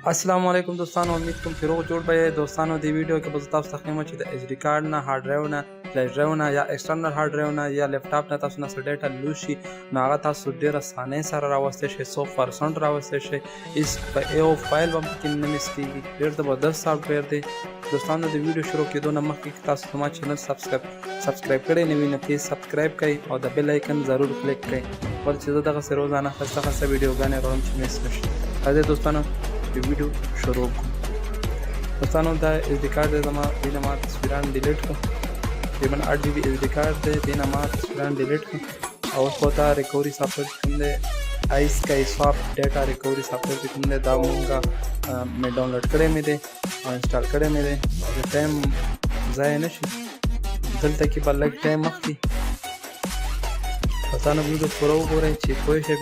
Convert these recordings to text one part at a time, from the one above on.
السلام علیکم دوستانو، امید کوم چې روغ جوړ به یې. دوستانو دې ویډیو کې به زه تاسو ته ښیم چې د ایچ ډي کارډ نه، هارډ ډرایو نه، فلیش ډرایو نه یا ایکسټرنل هارډ ډرایو نه یا لیپټاپ نه تاسو نه څه ډیټا لوز شي، نو هغه تاسو ډېر اسانۍ سره راوستی شئ، 100% راوستی شئ. هېڅ په یو فایل به هم پکې نه مس کېږي. ډېر زبردست سافټویر دی. دوستانو د ویډیو شروع کېدو نه مخکې که تاسو زما چینل سبسکرایب کړی نه وي نو پلیز سبسکرایب کړئ او د بیل آیکن ضرور کلیک کړئ، ولې چې زه دغسې روزانه ښایسته ویډیوګانې راوړم چې مس نه شي. راځئ دوستانو چې ویډیو شروع کړو. دوستانو دا ایچ ډي کارډ دی زما، دې نه ما تصویران ډیلیټ کړو. تقریبا 8 GB ایچ ډي کارډ دی، دې نه ما تصویران ډیلیټ کړو. او اوس په تا ریکوري سافټویر چې کوم دی، آیس کای سواپ ډیټا ریکوري سافټویر چې کوم دی، دا مونږه مې ډاونلوډ کړی مې دی او انسټال کړی مې دی. د ټایم ضایع نه شي، دلته کې به لږ ټایم اخلي. دوستانو ویډیو پوره وګورئ چې پوه شئ.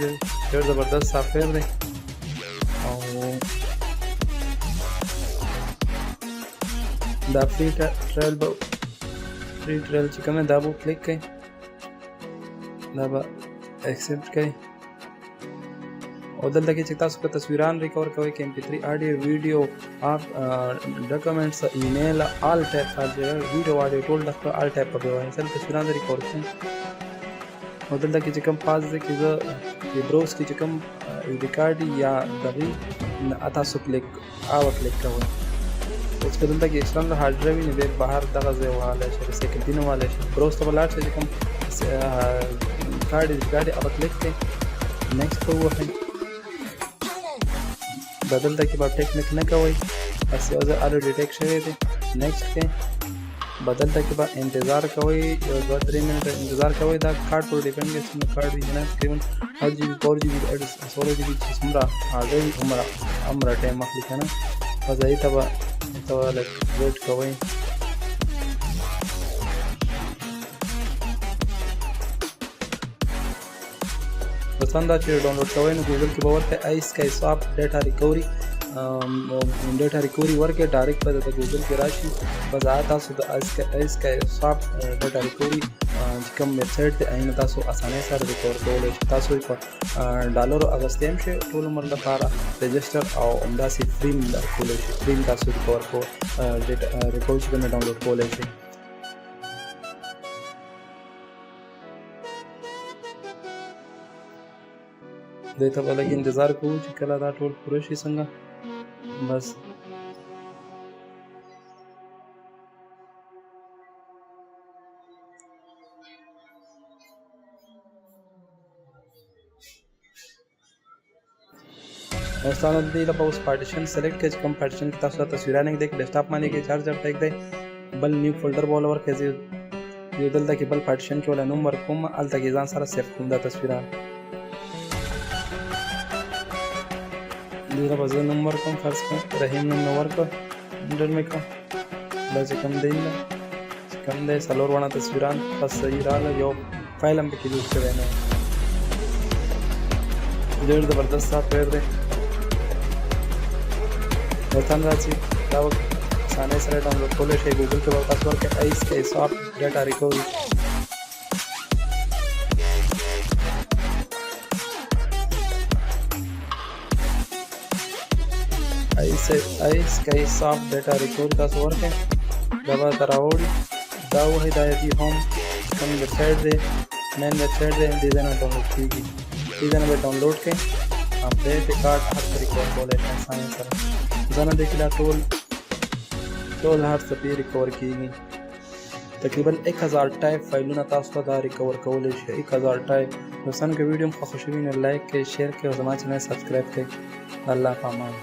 ډېر زبردست سافټویر دی او دا فری ټرایل چې کوم دی دا به کلیک کړئ، دا به ایکسپټ کړئ او دلته کې چې تاسو که تصویران ریکور کوئ، که MP3 آډیو ویډیو ډاکومنټس ایمیل آل ټایپ ویډیو آډیو ټول د آل ټایپ په وایي سره تصویران ریکور کړئ. او دلته کې چې کوم پاس دی کې زه بروز کې چې کوم ایچ ډي کارډ یا دغې تاسو کلیک کوئ. اوس که دلته کې ایکسټرنل هارډ ډرایو وي نو بیا بهر دغه ځای وهلی شئ، ریسایکل نه وهلی شئ. بروز ته به لاړ شئ، چې کوم کارډ ایچ ډي کارډ هغه کلیک کړئ، نیکسټ به ووهئ. دا دلته کې به ټیک نه کوئ، بس یو ځای الریډي ټیک شوی دی، نیکسټ کړئ. به دلته کې به انتظار کوئ، یو 2-3 منټه انتظار کوئ. دا کارډ پر ډیپینډ کوي څومره کارډ وي، نه تقریبا 8 GB 4 GB 16 GB چې څومره هارډ وي هومره ټایم اخلي که نه. بس هغې ته به لږ ویټ کوئ. دوستان دا چې ډاونلوډ کوئ نو ګوګل کې به ورکړئ آیس کای سواپ ډیټا ریکوري ورکړئ، ډایرکټ به د ګوګل کې راشي. بس هغه تاسو د آیس کای سواپ ډیټا ریکوري چې کوم ویبسایټ دی هغې نه تاسو اسانۍ سره ریکور کولی شئ. تاسو یې په ډالرو اخیستی هم شئ ټول عمر لپاره رجسټر، او همداسې فري هم درکولی شئ. فري هم تاسو ریکور چې کوم ډاونلوډ کولی شئ. دې ته به لږ انتظار کوو چې کله دا ټول پوره شي. څنګه بس دوستانو د دې لپاره اوس پارټیشن سلیکټ کړئ، چې کوم پارټیشن کې تاسو تصویران ایږدئ، که ډیسکټاپ باندې کې چارجر ته ایږدئ، بل نیو فولډر به ورکړئ. زه یو دلته کې بل پارټیشن کې ولا نوم ورکوم، هلته کې ځان سره سیف کوم دا تصویران. دې ته به زه نوم ورکړم، فرض کړم رحیم نوم مې ورکړ، انټر مې کړم. دا چې کوم دی څلور واړه تصویران بس صحیح راغله، یو فایل هم پکې لوډ شوی نه و. ډېر زبردست سافټویر دی. وطن راځي دا اسانۍ سره ډاونلوډ کولی شئ. ګوګل کې به تاسو ورکړئ آیس کای سواپ ډیټا ریکوري. آیس کای سواپ ډیټا ریکوري تاسو ورکړئ، دا به درته راوړي. دا ووهئ، دا د هوم کوم ویبسایټ دی، مین ویبسایټ دی، دې ځای نه ډاونلوډ کېږي. دې ځای نه به ډاونلوډ کړئ، اپډیټ کارډ هر څه ریکور کولی شئ اسانۍ سره. ځنه دی کې دا ټول هر څه پې ریکور کېږي. تقریبا 1000 ټایپ فایلونه تاسو ته دا ریکور کولی شئ. 1000 ټایپ. دوستانو که ویډیو مو خوښه شوي نو لایک کړئ، شیر کړئ او زما چینل سبسکرایب کړئ. الله په امان.